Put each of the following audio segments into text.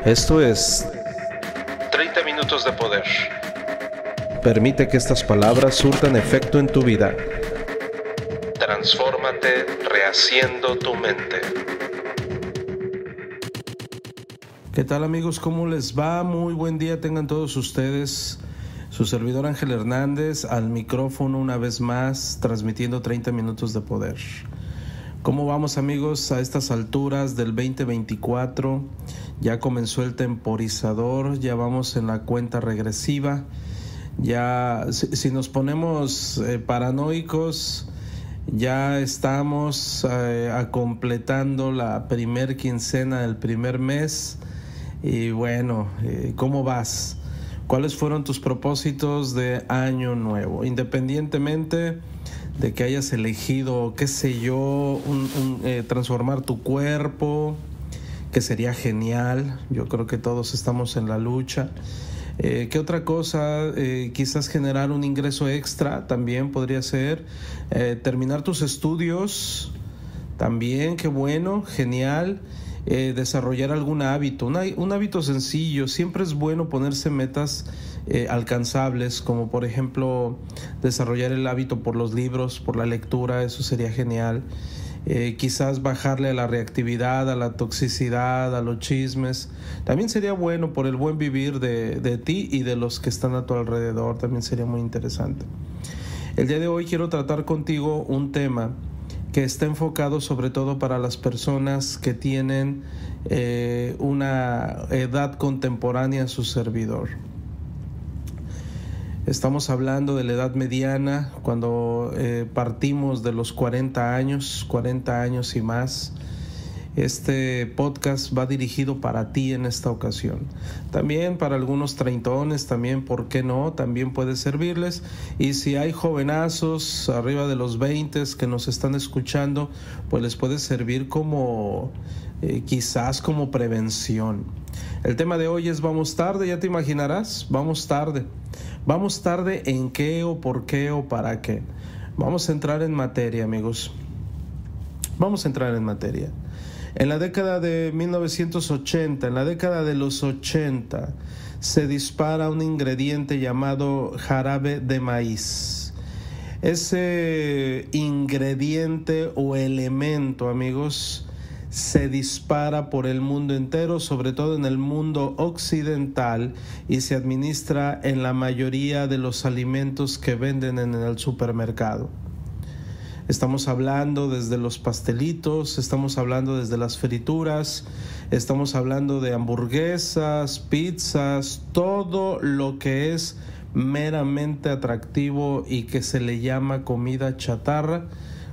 Esto es 30 minutos de poder. Permite que estas palabras surtan efecto en tu vida. Transfórmate rehaciendo tu mente. ¿Qué tal, amigos? ¿Cómo les va? Muy buen día tengan todos ustedes. Su servidor Ángel Hernández al micrófono una vez más, transmitiendo 30 minutos de poder. ¿Cómo vamos, amigos, a estas alturas del 2024? Ya comenzó el temporizador, ya vamos en la cuenta regresiva. Ya, si nos ponemos paranoicos, ya estamos completando la primer quincena del primer mes. Y bueno, ¿cómo vas? ¿Cuáles fueron tus propósitos de año nuevo? Independientemente de que hayas elegido, qué sé yo, transformar tu cuerpo, que sería genial. Yo creo que todos estamos en la lucha. ¿Qué otra cosa? Quizás generar un ingreso extra también podría ser. Terminar tus estudios también, qué bueno, genial. Desarrollar algún hábito, un hábito sencillo. Siempre es bueno ponerse metas alcanzables, como por ejemplo desarrollar el hábito por los libros, por la lectura. Eso sería genial. Quizás bajarle a la reactividad, a la toxicidad, a los chismes. También sería bueno por el buen vivir de ti y de los que están a tu alrededor. También sería muy interesante. El día de hoy quiero tratar contigo un tema que está enfocado sobre todo para las personas que tienen una edad contemporánea a su servidor. Estamos hablando de la edad mediana, cuando partimos de los 40 años y más. Este podcast va dirigido para ti en esta ocasión. También para algunos treintones, también, ¿por qué no? También puede servirles. Y si hay jovenazos arriba de los 20 que nos están escuchando, pues les puede servir como, quizás como prevención. El tema de hoy es vamos tarde, ya te imaginarás, vamos tarde. ¿Vamos tarde en qué o por qué o para qué? Vamos a entrar en materia, amigos. Vamos a entrar en materia. En la década de 1980, en la década de los 80, se dispara un ingrediente llamado jarabe de maíz. Ese ingrediente o elemento, amigos, se dispara por el mundo entero, sobre todo en el mundo occidental, y se administra en la mayoría de los alimentos que venden en el supermercado. Estamos hablando desde los pastelitos, estamos hablando desde las frituras, estamos hablando de hamburguesas, pizzas, todo lo que es meramente atractivo y que se le llama comida chatarra,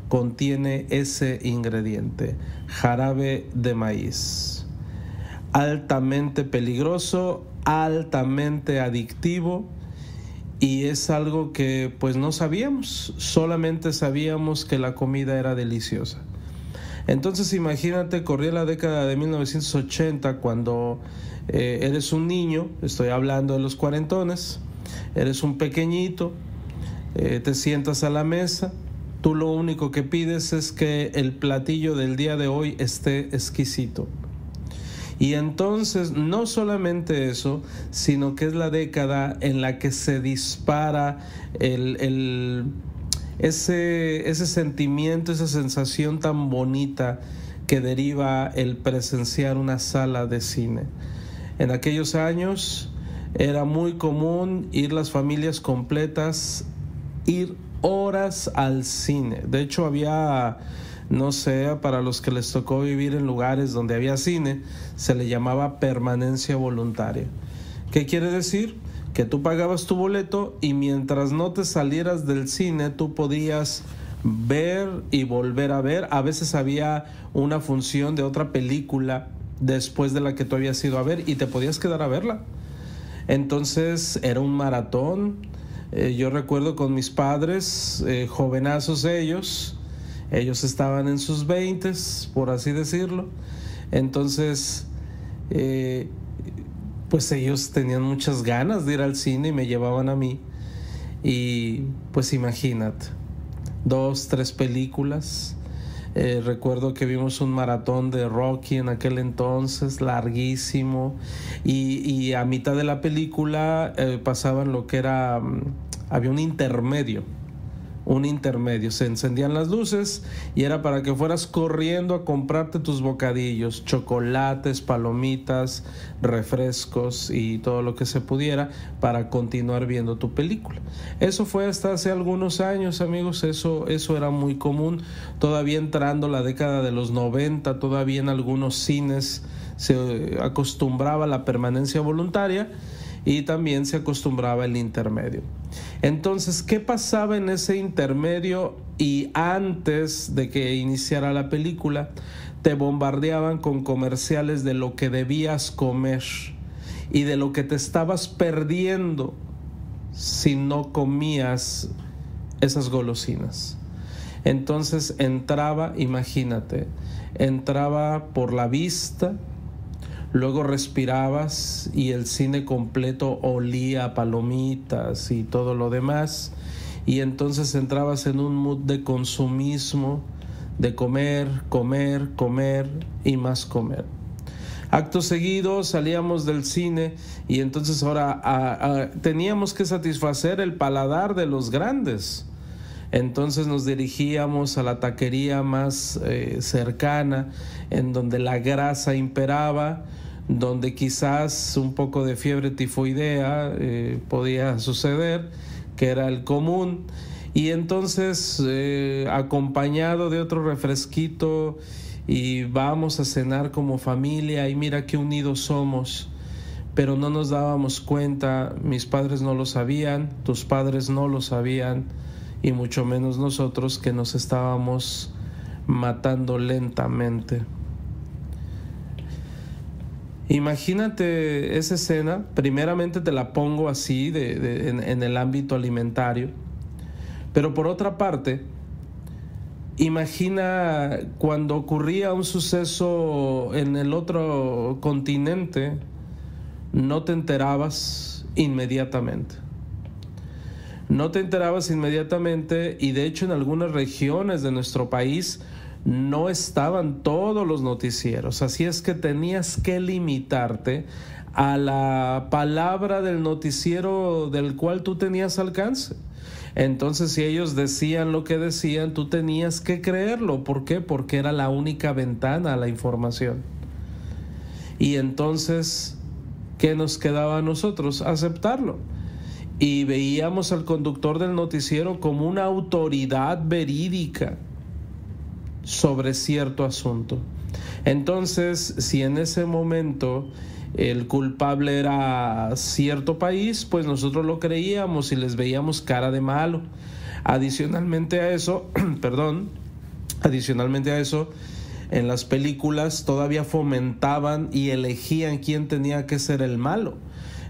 contiene ese ingrediente, jarabe de maíz. Altamente peligroso, altamente adictivo. Y es algo que pues no sabíamos, solamente sabíamos que la comida era deliciosa. Entonces imagínate, corría la década de 1980 cuando eres un niño, estoy hablando de los cuarentones, eres un pequeñito, te sientas a la mesa, tú lo único que pides es que el platillo del día de hoy esté exquisito. Y entonces no solamente eso, sino que es la década en la que se dispara ese sentimiento, esa sensación tan bonita que deriva el presenciar una sala de cine. En aquellos años era muy común ir las familias completas, ir horas al cine. De hecho había... No sé, para los que les tocó vivir en lugares donde había cine, se le llamaba permanencia voluntaria. ¿Qué quiere decir? Que tú pagabas tu boleto y mientras no te salieras del cine, tú podías ver y volver a ver. A veces había una función de otra película después de la que tú habías ido a ver y te podías quedar a verla. Entonces era un maratón. Yo recuerdo con mis padres, jovenazos ellos estaban en sus 20s, por así decirlo. Entonces, pues ellos tenían muchas ganas de ir al cine y me llevaban a mí. Y pues imagínate, 2, 3 películas. Recuerdo que vimos un maratón de Rocky en aquel entonces, larguísimo, y a mitad de la película pasaban lo que era, había un intermedio, se encendían las luces y era para que fueras corriendo a comprarte tus bocadillos, chocolates, palomitas, refrescos y todo lo que se pudiera para continuar viendo tu película. Eso fue hasta hace algunos años, amigos. Eso era muy común. Todavía entrando la década de los 90, todavía en algunos cines se acostumbraba la permanencia voluntaria y también se acostumbraba el intermedio. Entonces, ¿qué pasaba en ese intermedio y antes de que iniciara la película? Te bombardeaban con comerciales de lo que debías comer y de lo que te estabas perdiendo si no comías esas golosinas. Entonces entraba, imagínate, entraba por la vista, luego respirabas y el cine completo olía a palomitas y todo lo demás, y entonces entrabas en un mood de consumismo, de comer, comer, comer y más comer. Acto seguido salíamos del cine y entonces ahora teníamos que satisfacer el paladar de los grandes. Entonces nos dirigíamos a la taquería más cercana, en donde la grasa imperaba, donde quizás un poco de fiebre tifoidea podía suceder, que era el común, y entonces acompañado de otro refresquito y vamos a cenar como familia y mira qué unidos somos. Pero no nos dábamos cuenta, mis padres no lo sabían, tus padres no lo sabían, y mucho menos nosotros, que nos estábamos matando lentamente. Imagínate esa escena. Primeramente te la pongo así en el ámbito alimentario, pero por otra parte, imagina cuando ocurría un suceso en el otro continente, no te enterabas inmediatamente. No te enterabas inmediatamente, y de hecho en algunas regiones de nuestro país no estaban todos los noticieros, así es que tenías que limitarte a la palabra del noticiero del cual tú tenías alcance. Entonces, si ellos decían lo que decían, tú tenías que creerlo. ¿Por qué? Porque era la única ventana a la información. Y entonces, ¿qué nos quedaba a nosotros? Aceptarlo. Y veíamos al conductor del noticiero como una autoridad verídica sobre cierto asunto. Entonces, si en ese momento el culpable era cierto país, pues nosotros lo creíamos y les veíamos cara de malo. Adicionalmente a eso, en las películas todavía fomentaban y elegían quién tenía que ser el malo.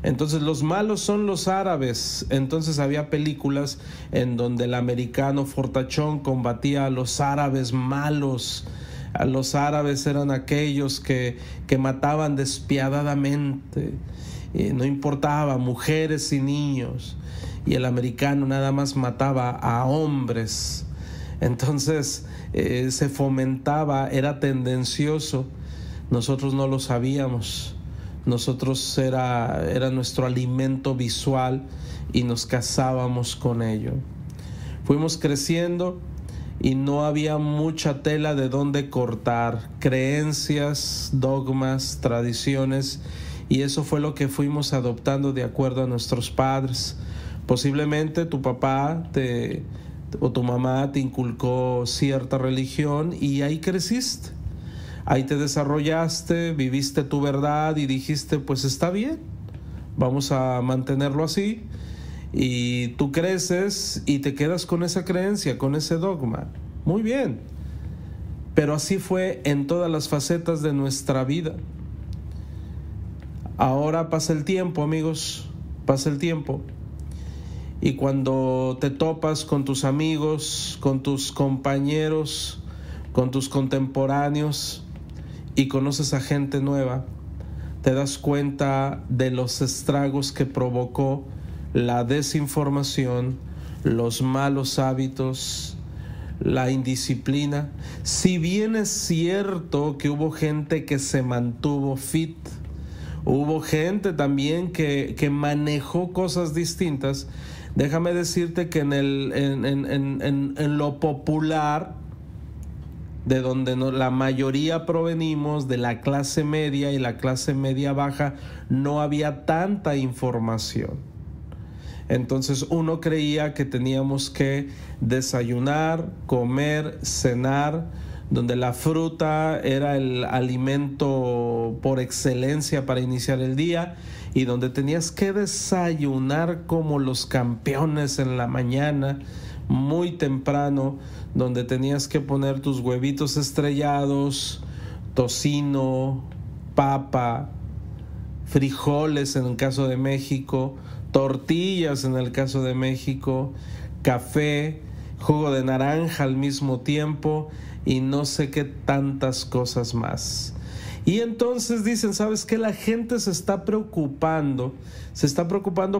Entonces los malos son los árabes. Entonces había películas en donde el americano fortachón combatía a los árabes malos. A los árabes eran aquellos que mataban despiadadamente, no importaba, mujeres y niños, y el americano nada más mataba a hombres. Entonces se fomentaba, era tendencioso. Nosotros no lo sabíamos. Nosotros era nuestro alimento visual y nos casábamos con ello. Fuimos creciendo y no había mucha tela de dónde cortar, creencias, dogmas, tradiciones, y eso fue lo que fuimos adoptando de acuerdo a nuestros padres. Posiblemente tu papá o tu mamá te inculcó cierta religión y ahí creciste. Ahí te desarrollaste, viviste tu verdad y dijiste, pues está bien, vamos a mantenerlo así. Y tú creces y te quedas con esa creencia, con ese dogma. Muy bien. Pero así fue en todas las facetas de nuestra vida. Ahora pasa el tiempo, amigos, pasa el tiempo. Y cuando te topas con tus amigos, con tus compañeros, con tus contemporáneos y conoces a gente nueva, te das cuenta de los estragos que provocó la desinformación, los malos hábitos, la indisciplina. Si bien es cierto que hubo gente que se mantuvo fit, hubo gente también que manejó cosas distintas. Déjame decirte que en lo popular, de donde la mayoría provenimos, de la clase media y la clase media baja, no había tanta información. Entonces uno creía que teníamos que desayunar, comer, cenar, donde la fruta era el alimento por excelencia para iniciar el día, y donde tenías que desayunar como los campeones en la mañana, muy temprano, donde tenías que poner tus huevitos estrellados, tocino, papa, frijoles en el caso de México, tortillas en el caso de México, café, jugo de naranja al mismo tiempo y no sé qué tantas cosas más. Y entonces dicen, ¿sabes qué? La gente se está preocupando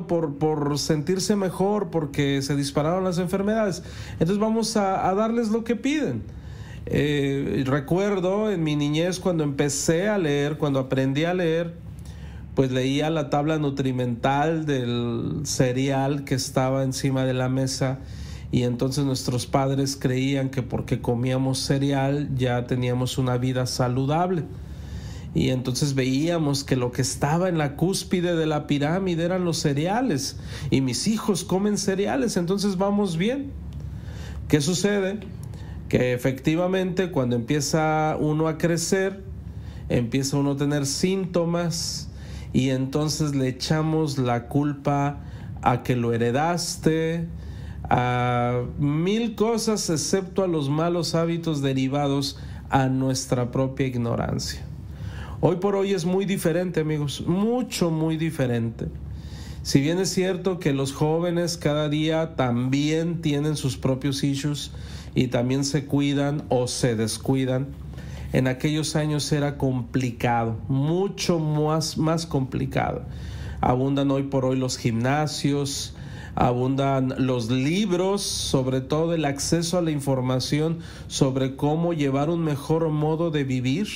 por sentirse mejor, porque se dispararon las enfermedades. Entonces vamos a darles lo que piden. Recuerdo en mi niñez cuando empecé a leer, cuando aprendí a leer, pues leía la tabla nutrimental del cereal que estaba encima de la mesa, y entonces nuestros padres creían que porque comíamos cereal ya teníamos una vida saludable. Y entonces veíamos que lo que estaba en la cúspide de la pirámide eran los cereales, y mis hijos comen cereales, entonces vamos bien. ¿Qué sucede? Que efectivamente cuando empieza uno a crecer, empieza uno a tener síntomas, y entonces le echamos la culpa a que lo heredaste, a mil cosas, excepto a los malos hábitos derivados a nuestra propia ignorancia. Hoy por hoy es muy diferente, amigos, muy diferente. Si bien es cierto que los jóvenes cada día también tienen sus propios issues y también se cuidan o se descuidan, en aquellos años era complicado, mucho más complicado. Abundan hoy por hoy los gimnasios, abundan los libros, sobre todo el acceso a la información sobre cómo llevar un mejor modo de vivir.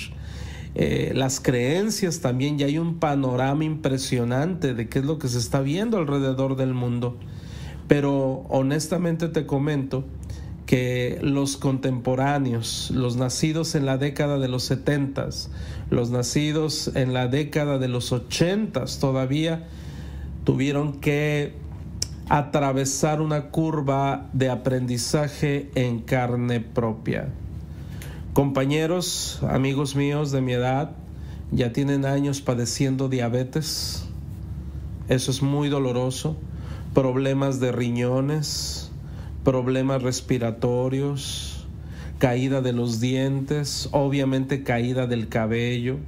Las creencias también, ya hay un panorama impresionante de qué es lo que se está viendo alrededor del mundo. Pero honestamente te comento que los contemporáneos, los nacidos en la década de los 70s, los nacidos en la década de los 80s todavía tuvieron que atravesar una curva de aprendizaje en carne propia. Compañeros, amigos míos de mi edad, ya tienen años padeciendo diabetes. Eso es muy doloroso. Problemas de riñones, problemas respiratorios, caída de los dientes, obviamente caída del cabello,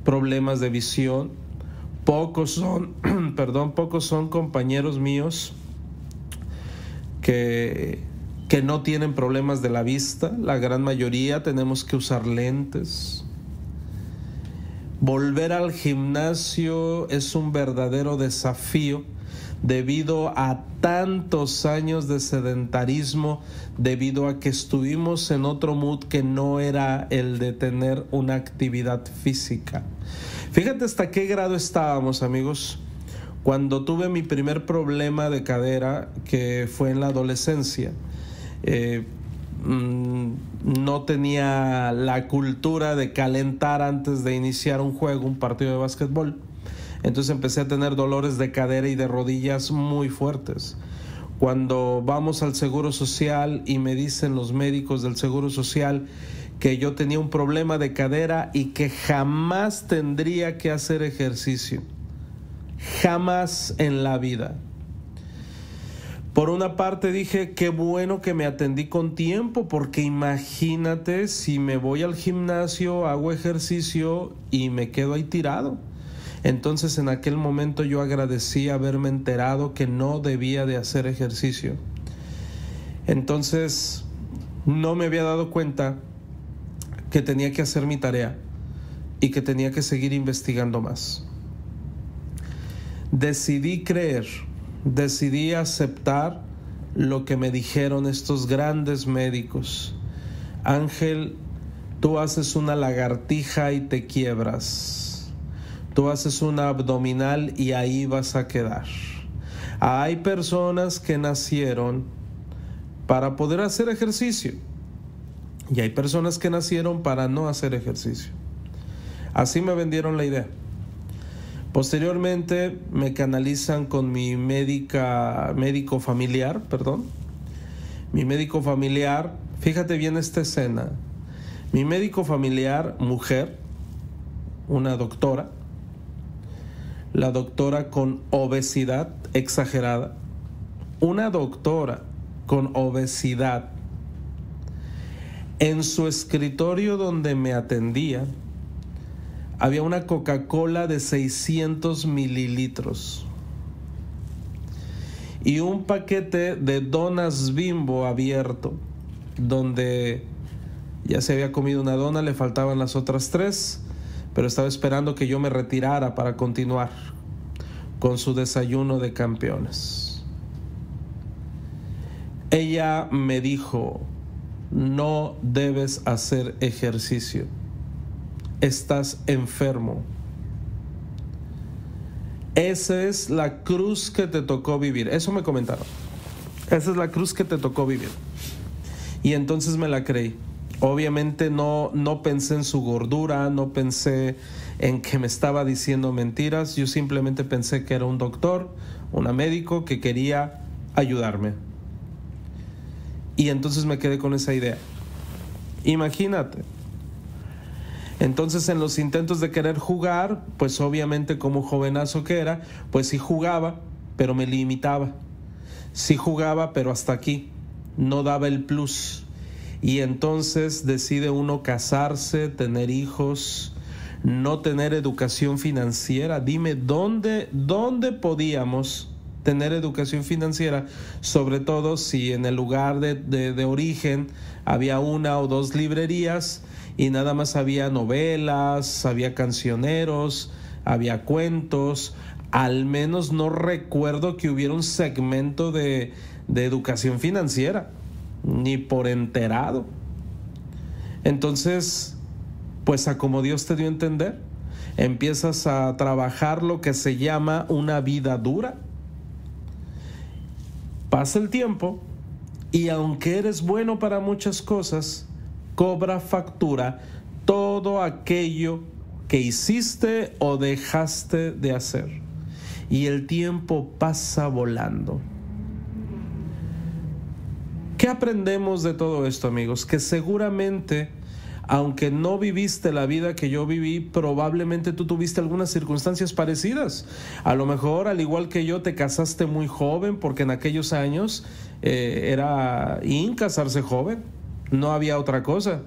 problemas de visión. Pocos son compañeros míos que no tienen problemas de la vista. La gran mayoría tenemos que usar lentes. Volver al gimnasio es un verdadero desafío debido a tantos años de sedentarismo, debido a que estuvimos en otro mood que no era el de tener una actividad física. Fíjate hasta qué grado estábamos, amigos, cuando tuve mi primer problema de cadera, que fue en la adolescencia. No tenía la cultura de calentar antes de iniciar un juego, un partido de básquetbol. Entonces empecé a tener dolores de cadera y de rodillas muy fuertes. Cuando vamos al Seguro Social y me dicen los médicos del Seguro Social que yo tenía un problema de cadera y que jamás tendría que hacer ejercicio, jamás en la vida. Por una parte dije, qué bueno que me atendí con tiempo, porque imagínate si me voy al gimnasio, hago ejercicio y me quedo ahí tirado. Entonces en aquel momento yo agradecí haberme enterado que no debía de hacer ejercicio. Entonces no me había dado cuenta que tenía que hacer mi tarea y que tenía que seguir investigando más. Decidí creer, decidí aceptar lo que me dijeron estos grandes médicos. Ángel, tú haces una lagartija y te quiebras. Tú haces una abdominal y ahí vas a quedar. Hay personas que nacieron para poder hacer ejercicio y hay personas que nacieron para no hacer ejercicio. Así me vendieron la idea. Posteriormente me canalizan con mi médico familiar. Mi médico familiar, fíjate bien esta escena. Mi médico familiar, mujer, una doctora, la doctora con obesidad exagerada, una doctora con obesidad. En su escritorio donde me atendía, había una Coca-Cola de 600 mililitros y un paquete de donas Bimbo abierto, donde ya se había comido una dona, le faltaban las otras 3, pero estaba esperando que yo me retirara para continuar con su desayuno de campeones. Ella me dijo: no debes hacer ejercicio, estás enfermo. Esa es la cruz que te tocó vivir. Eso me comentaron. Esa es la cruz que te tocó vivir. Y entonces me la creí. Obviamente no pensé en su gordura, no pensé en que me estaba diciendo mentiras. Yo simplemente pensé que era un doctor, un médico que quería ayudarme. Y entonces me quedé con esa idea. Imagínate. Entonces, en los intentos de querer jugar, pues obviamente como jovenazo que era, pues sí jugaba, pero me limitaba. Sí jugaba, pero hasta aquí. No daba el plus. Y entonces decide uno casarse, tener hijos, no tener educación financiera. Dime, ¿dónde podíamos tener educación financiera? Sobre todo si en el lugar de origen había 1 o 2 librerías y nada más había novelas, había cancioneros, había cuentos. Al menos no recuerdo que hubiera un segmento de educación financiera, ni por enterado. Entonces, pues a como Dios te dio a entender, empiezas a trabajar lo que se llama una vida dura. Pasa el tiempo y aunque eres bueno para muchas cosas, cobra factura todo aquello que hiciste o dejaste de hacer. Y el tiempo pasa volando. ¿Qué aprendemos de todo esto, amigos? Que seguramente, aunque no viviste la vida que yo viví, probablemente tú tuviste algunas circunstancias parecidas. A lo mejor, al igual que yo, te casaste muy joven, porque en aquellos años era in casarse joven. No había otra cosa.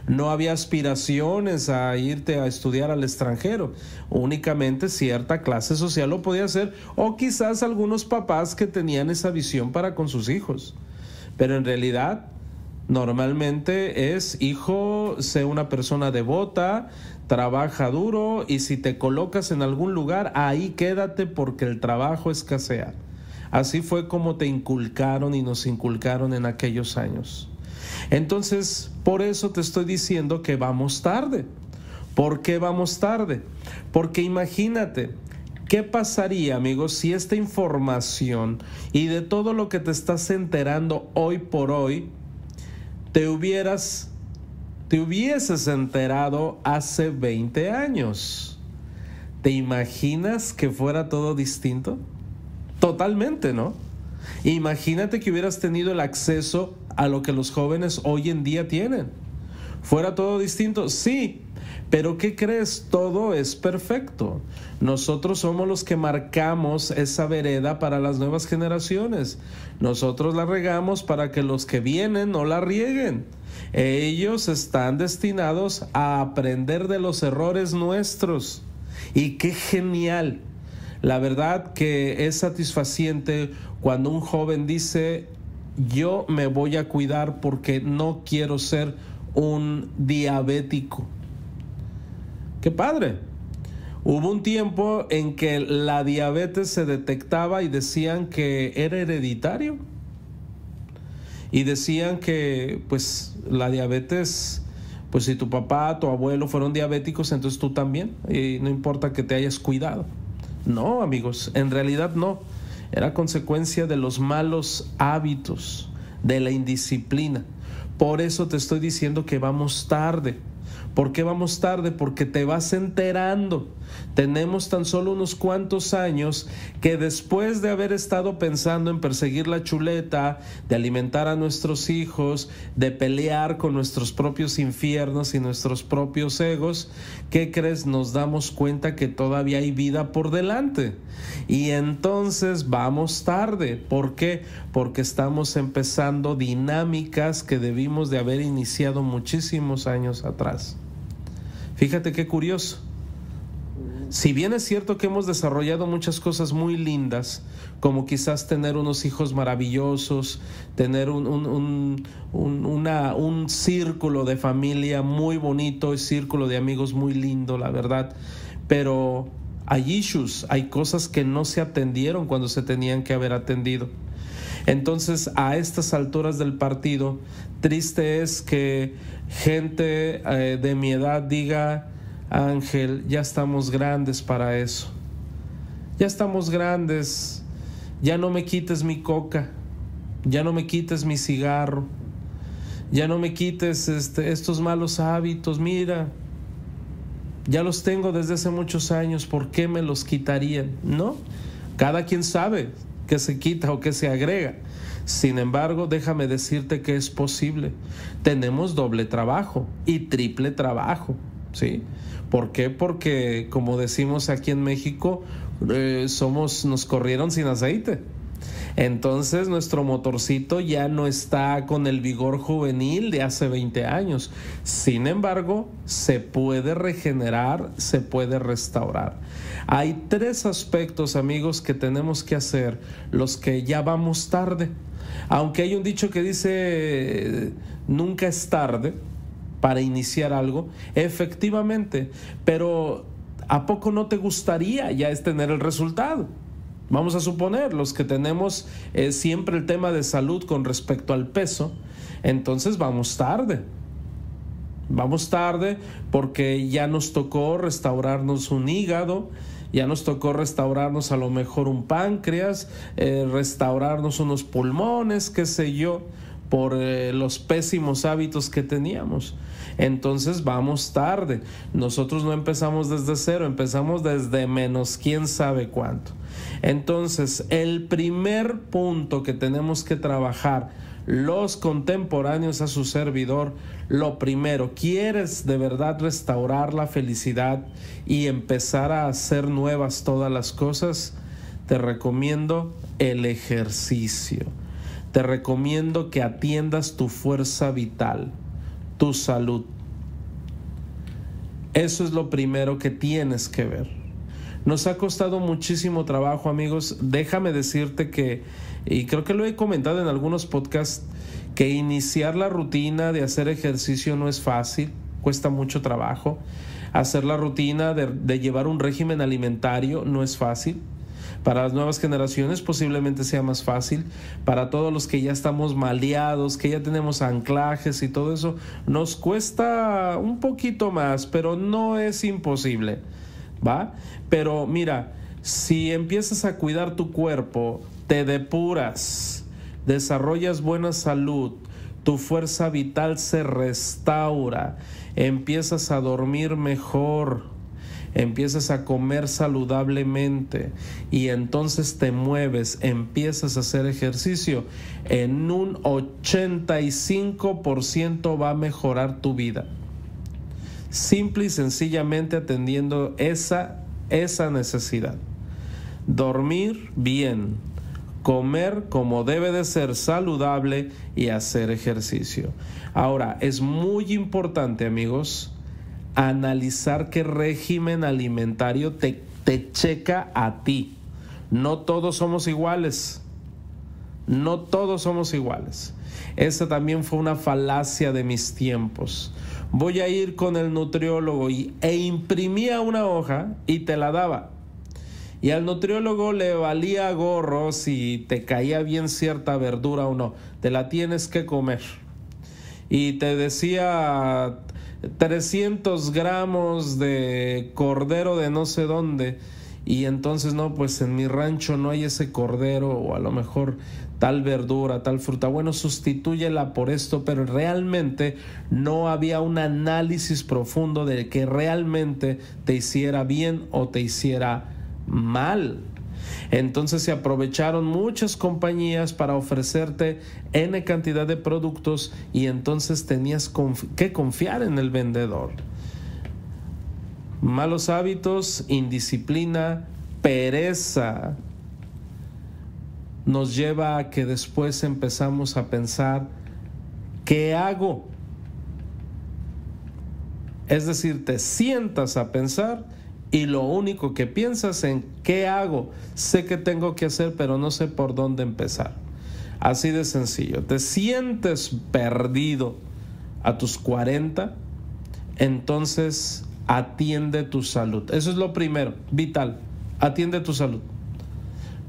No había aspiraciones a irte a estudiar al extranjero. Únicamente cierta clase social lo podía hacer, o quizás algunos papás que tenían esa visión para con sus hijos. Pero en realidad, normalmente es: hijo, sé una persona devota, trabaja duro, y si te colocas en algún lugar, ahí quédate porque el trabajo escasea. Así fue como te inculcaron y nos inculcaron en aquellos años. Entonces, por eso te estoy diciendo que vamos tarde. ¿Por qué vamos tarde? Porque imagínate, ¿qué pasaría, amigos, si esta información y de todo lo que te estás enterando hoy por hoy, te hubieses enterado hace 20 años? ¿Te imaginas que fuera todo distinto? Totalmente, ¿no? Imagínate que hubieras tenido el acceso a lo que los jóvenes hoy en día tienen. ¿Fuera todo distinto? Sí, pero ¿qué crees? Todo es perfecto. Nosotros somos los que marcamos esa vereda para las nuevas generaciones. Nosotros la regamos para que los que vienen no la rieguen. Ellos están destinados a aprender de los errores nuestros. Y qué genial. La verdad que es satisfaciente cuando un joven dice: yo me voy a cuidar porque no quiero ser un diabético. ¡Qué padre! Hubo un tiempo en que la diabetes se detectaba y decían que era hereditario. Y decían que pues la diabetes, pues si tu papá, tu abuelo fueron diabéticos, entonces tú también, y no importa que te hayas cuidado. No, amigos, en realidad no. Era consecuencia de los malos hábitos, de la indisciplina. Por eso te estoy diciendo que vamos tarde. ¿Por qué vamos tarde? Porque te vas enterando. Tenemos tan solo unos cuantos años que después de haber estado pensando en perseguir la chuleta, de alimentar a nuestros hijos, de pelear con nuestros propios infiernos y nuestros propios egos, ¿qué crees? Nos damos cuenta que todavía hay vida por delante. Y entonces vamos tarde. ¿Por qué? Porque estamos empezando dinámicas que debimos de haber iniciado muchísimos años atrás. Fíjate qué curioso. Si bien es cierto que hemos desarrollado muchas cosas muy lindas, como quizás tener unos hijos maravillosos, tener un círculo de familia muy bonito, círculo de amigos muy lindo, la verdad, pero hay issues, hay cosas que no se atendieron cuando se tenían que haber atendido. Entonces, a estas alturas del partido, triste es que gente de mi edad diga: Ángel, ya estamos grandes para eso. Ya estamos grandes. Ya no me quites mi coca. Ya no me quites mi cigarro. Ya no me quites estos malos hábitos. Mira, ya los tengo desde hace muchos años. ¿Por qué me los quitarían? ¿No? Cada quien sabe qué se quita o qué se agrega. Sin embargo, déjame decirte que es posible. Tenemos doble trabajo y triple trabajo, ¿sí? ¿Por qué? Porque, como decimos aquí en México, nos corrieron sin aceite. Entonces nuestro motorcito ya no está con el vigor juvenil de hace 20 años. Sin embargo, se puede regenerar, se puede restaurar. Hay 3 aspectos, amigos, que tenemos que hacer los que ya vamos tarde. Aunque hay un dicho que dice nunca es tarde para iniciar algo, efectivamente, pero ¿a poco no te gustaría ya tener el resultado? Vamos a suponer, los que tenemos siempre el tema de salud con respecto al peso, entonces vamos tarde. Vamos tarde porque ya nos tocó restaurarnos un hígado, ya nos tocó restaurarnos a lo mejor un páncreas, restaurarnos unos pulmones, qué sé yo, por los pésimos hábitos que teníamos. Entonces vamos tarde. Nosotros no empezamos desde cero, empezamos desde menos quién sabe cuánto. Entonces, el primer punto que tenemos que trabajar los contemporáneos a su servidor, lo primero, ¿quieres de verdad restaurar la felicidad y empezar a hacer nuevas todas las cosas? Te recomiendo el ejercicio. Te recomiendo que atiendas tu fuerza vital, tu salud. Eso es lo primero que tienes que ver. Nos ha costado muchísimo trabajo, amigos. Déjame decirte que, y creo que lo he comentado en algunos podcasts, que iniciar la rutina de hacer ejercicio no es fácil, cuesta mucho trabajo. Hacer la rutina de llevar un régimen alimentario no es fácil. Para las nuevas generaciones posiblemente sea más fácil. Para todos los que ya estamos maleados, que ya tenemos anclajes y todo eso, nos cuesta un poquito más, pero no es imposible, ¿va? Pero mira, si empiezas a cuidar tu cuerpo, te depuras, desarrollas buena salud, tu fuerza vital se restaura, empiezas a dormir mejor, empiezas a comer saludablemente y entonces te mueves, empiezas a hacer ejercicio, en un 85% va a mejorar tu vida. Simple y sencillamente atendiendo esa necesidad. Dormir bien, comer como debe de ser saludable y hacer ejercicio. Ahora, es muy importante, amigos, analizar qué régimen alimentario te checa a ti. No todos somos iguales. No todos somos iguales. Esa también fue una falacia de mis tiempos. Voy a ir con el nutriólogo e imprimía una hoja y te la daba. Y al nutriólogo le valía gorro si te caía bien cierta verdura o no. Te la tienes que comer. Y te decía 300 gramos de cordero de no sé dónde. Y entonces no, pues en mi rancho no hay ese cordero, o a lo mejor tal verdura, tal fruta. Bueno, sustitúyela por esto, pero realmente no había un análisis profundo de que realmente te hiciera bien o te hiciera mal. Entonces se aprovecharon muchas compañías para ofrecerte N cantidad de productos, y entonces tenías que confiar en el vendedor. Malos hábitos, indisciplina, pereza nos lleva a que después empezamos a pensar, ¿qué hago? Es decir, te sientas a pensar y lo único que piensas en ¿qué hago? Sé que tengo que hacer, pero no sé por dónde empezar. Así de sencillo. Te sientes perdido a tus 40, entonces atiende tu salud. Eso es lo primero, vital. Atiende tu salud.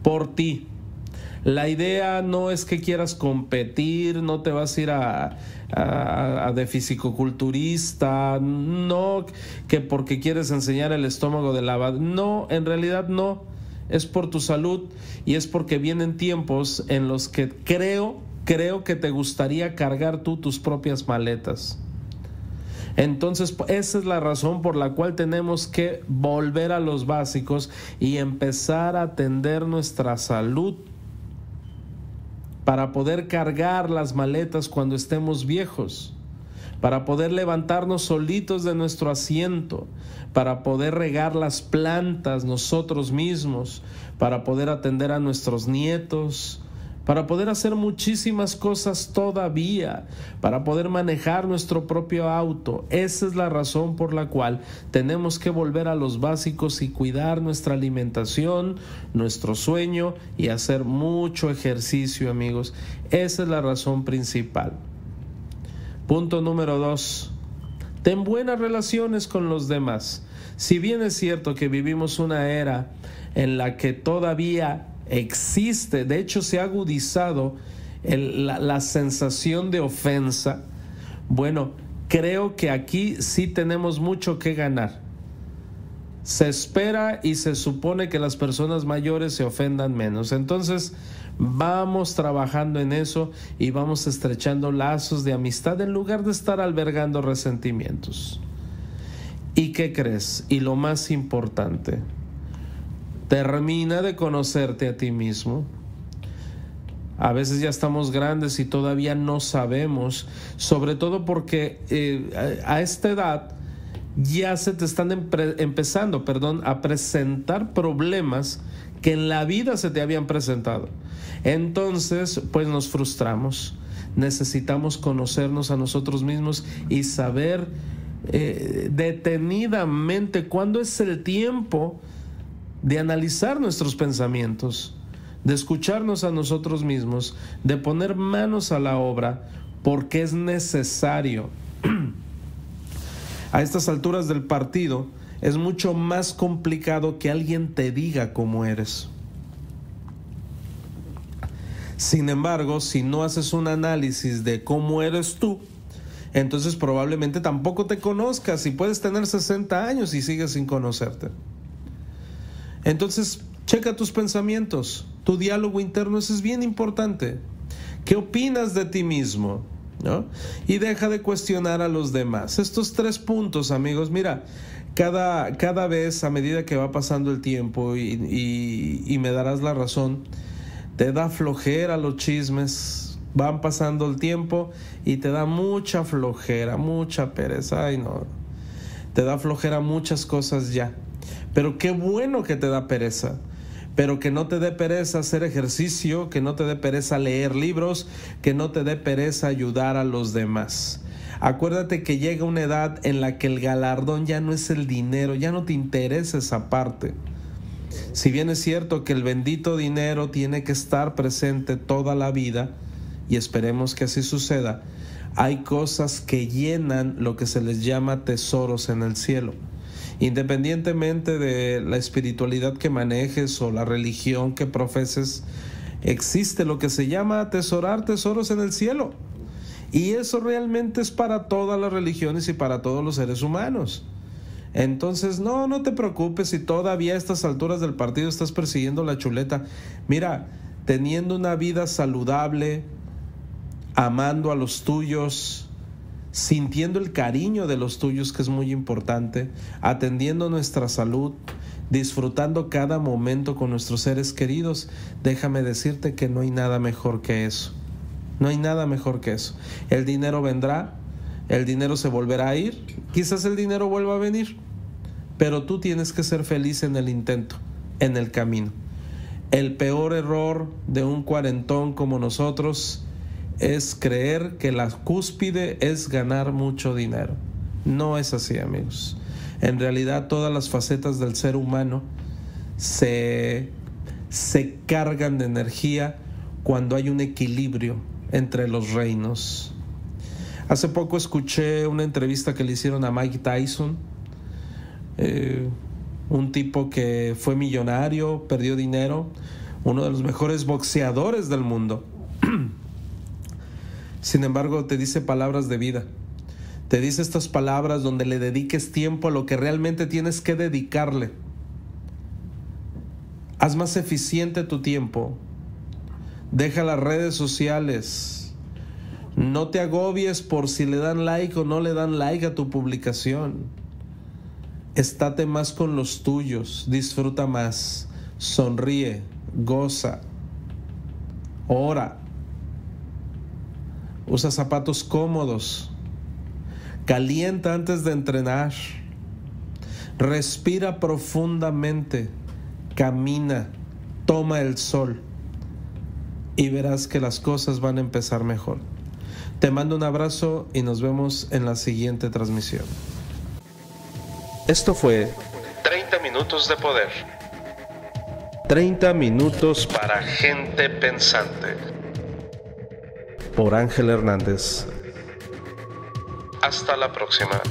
Por ti. La idea no es que quieras competir, no te vas a ir de fisicoculturista, no que porque quieres enseñar el estómago de la... No, en realidad no. Es por tu salud, y es porque vienen tiempos en los que creo que te gustaría cargar tú tus propias maletas. Entonces, esa es la razón por la cual tenemos que volver a los básicos y empezar a atender nuestra salud para poder cargar las maletas cuando estemos viejos, para poder levantarnos solitos de nuestro asiento, para poder regar las plantas nosotros mismos, para poder atender a nuestros nietos, para poder hacer muchísimas cosas todavía, para poder manejar nuestro propio auto. Esa es la razón por la cual tenemos que volver a los básicos y cuidar nuestra alimentación, nuestro sueño y hacer mucho ejercicio, amigos. Esa es la razón principal. Punto número 2. Ten buenas relaciones con los demás. Si bien es cierto que vivimos una era en la que todavía existe, de hecho se ha agudizado la sensación de ofensa, bueno, creo que aquí sí tenemos mucho que ganar. Se espera y se supone que las personas mayores se ofendan menos. Entonces vamos trabajando en eso y vamos estrechando lazos de amistad en lugar de estar albergando resentimientos. ¿Y qué crees? Y lo más importante, termina de conocerte a ti mismo. A veces ya estamos grandes y todavía no sabemos, sobre todo porque a esta edad ya se te están empezando a presentar problemas que en la vida se te habían presentado. Entonces, pues nos frustramos. Necesitamos conocernos a nosotros mismos y saber detenidamente cuándo es el tiempo de analizar nuestros pensamientos, de escucharnos a nosotros mismos, de poner manos a la obra, porque es necesario. A estas alturas del partido es mucho más complicado que alguien te diga cómo eres. Sin embargo, si no haces un análisis de cómo eres tú, entonces probablemente tampoco te conozcas y puedes tener 60 años y sigues sin conocerte. Entonces, checa tus pensamientos, tu diálogo interno, eso es bien importante. ¿Qué opinas de ti mismo? ¿No? Y deja de cuestionar a los demás. Estos 3 puntos, amigos, mira, cada vez a medida que va pasando el tiempo y me darás la razón, te da flojera los chismes, van pasando el tiempo y te da mucha flojera, mucha pereza, ay no, te da flojera muchas cosas ya. Pero qué bueno que te da pereza, pero que no te dé pereza hacer ejercicio, que no te dé pereza leer libros, que no te dé pereza ayudar a los demás. Acuérdate que llega una edad en la que el galardón ya no es el dinero, ya no te interesa esa parte. Si bien es cierto que el bendito dinero tiene que estar presente toda la vida, y esperemos que así suceda, hay cosas que llenan lo que se les llama tesoros en el cielo. Independientemente de la espiritualidad que manejes o la religión que profeses, existe lo que se llama atesorar tesoros en el cielo. Y eso realmente es para todas las religiones y para todos los seres humanos. Entonces, no te preocupes si todavía a estas alturas del partido estás persiguiendo la chuleta. Mira, teniendo una vida saludable, amando a los tuyos, sintiendo el cariño de los tuyos, que es muy importante, atendiendo nuestra salud, disfrutando cada momento con nuestros seres queridos, déjame decirte que no hay nada mejor que eso. No hay nada mejor que eso. El dinero vendrá, el dinero se volverá a ir, quizás el dinero vuelva a venir, pero tú tienes que ser feliz en el intento, en el camino. El peor error de un cuarentón como nosotros es creer que la cúspide es ganar mucho dinero. No es así, amigos. En realidad, todas las facetas del ser humano se cargan de energía cuando hay un equilibrio entre los reinos. Hace poco escuché una entrevista que le hicieron a Mike Tyson, un tipo que fue millonario, perdió dinero, uno de los mejores boxeadores del mundo. Sin embargo, te dice palabras de vida. Te dice estas palabras donde le dediques tiempo a lo que realmente tienes que dedicarle. Haz más eficiente tu tiempo. Deja las redes sociales. No te agobies por si le dan like o no le dan like a tu publicación. Estate más con los tuyos. Disfruta más. Sonríe. Goza. Ora. Usa zapatos cómodos. Calienta antes de entrenar. Respira profundamente. Camina. Toma el sol. Y verás que las cosas van a empezar mejor. Te mando un abrazo y nos vemos en la siguiente transmisión. Esto fue 30 minutos de poder. 30 minutos Para gente pensante. por Ángel Hernández. Hasta la próxima.